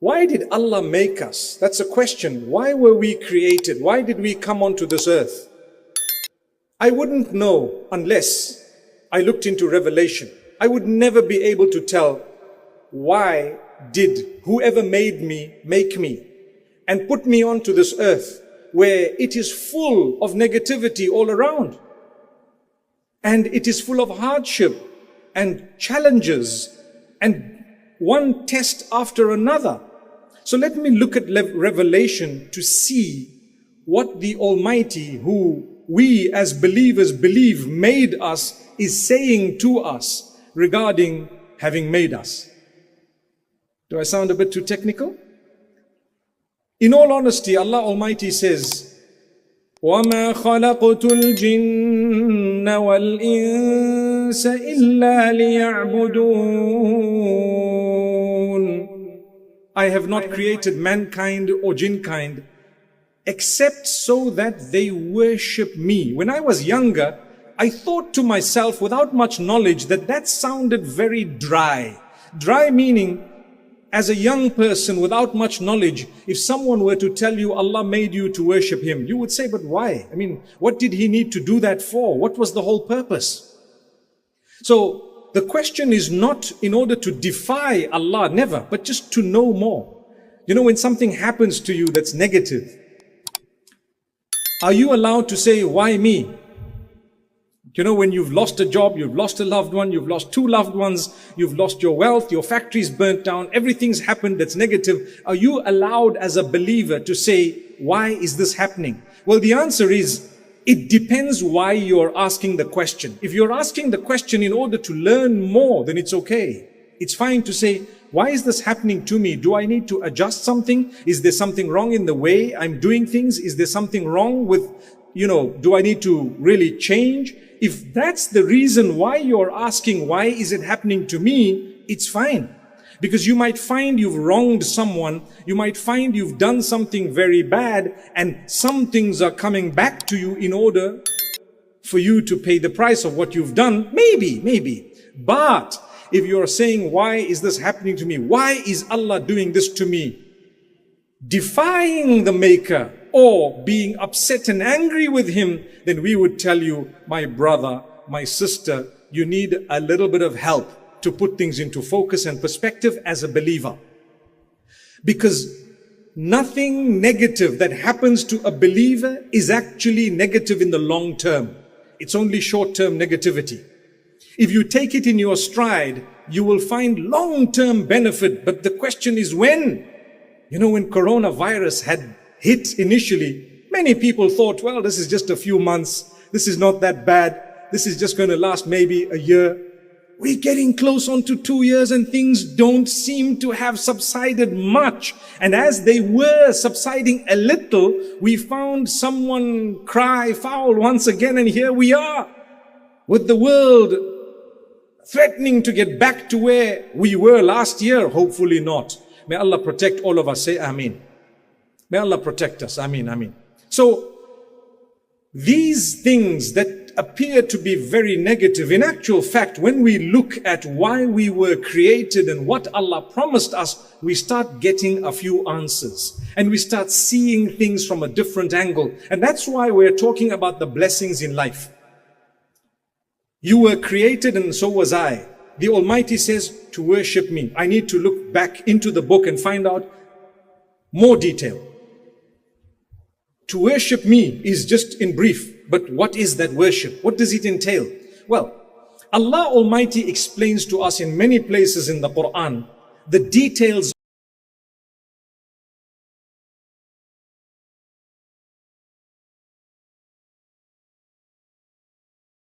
Why did Allah make us? That's a question. Why were we created? Why did we come onto this earth? I wouldn't know unless I looked into Revelation. I would never be able to tell why did whoever made me make me and put me onto this earth where it is full of negativity all around. And it is full of hardship and challenges and one test after another. So let me look at Revelation to see what the Almighty, who we as believers believe made us, is saying to us regarding having made us. Do I sound a bit too technical? In all honesty, Allah Almighty says, وَمَا خَلَقْتُ الْجِنَّ وَالْإِنسَ إِلَّا لِيَعْبُدُونَ. I have not created mankind or jinnkind except so that they worship me. When I was younger, I thought to myself without much knowledge that sounded very dry. Dry meaning, as a young person without much knowledge, if someone were to tell you Allah made you to worship Him, you would say, but why? I mean, what did He need to do that for? What was the whole purpose? So the question is not in order to defy Allah, never, but just to know more. You know, when something happens to you that's negative, are you allowed to say, why me? You know, when you've lost a job, you've lost a loved one, you've lost two loved ones, you've lost your wealth, your factory's burnt down, everything's happened that's negative. Are you allowed as a believer to say, why is this happening? Well, the answer is, it depends why you're asking the question. If you're asking the question in order to learn more, then it's okay. It's fine to say, why is this happening to me? Do I need to adjust something? Is there something wrong in the way I'm doing things? Is there something wrong with, do I need to really change? If that's the reason why you're asking, why is it happening to me? It's fine. Because you might find you've wronged someone, you might find you've done something very bad, and some things are coming back to you in order for you to pay the price of what you've done. Maybe. But if you're saying, why is this happening to me? Why is Allah doing this to me? Defying the Maker or being upset and angry with Him, then we would tell you, my brother, my sister, you need a little bit of help to put things into focus and perspective as a believer. Because nothing negative that happens to a believer is actually negative in the long term. It's only short-term negativity. If you take it in your stride, you will find long-term benefit. But the question is when? You know, when coronavirus had hit initially, many people thought, well, this is just a few months. This is not that bad. This is just going to last maybe a year. We're getting close on to 2 years and things don't seem to have subsided much. And as they were subsiding a little, we found someone cry foul once again. And here we are with the world threatening to get back to where we were last year. Hopefully not. May Allah protect all of us. Say Ameen. May Allah protect us. Ameen, Ameen. So these things that appear to be very negative, in actual fact, when we look at why we were created and what Allah promised us, we start getting a few answers and we start seeing things from a different angle. And that's why we're talking about the blessings in life. You were created and so was I. The Almighty says to worship me. I need to look back into the book and find out more detail. To worship me is just in brief. But what is that worship? What does it entail? Well, Allah Almighty explains to us in many places in the Quran the details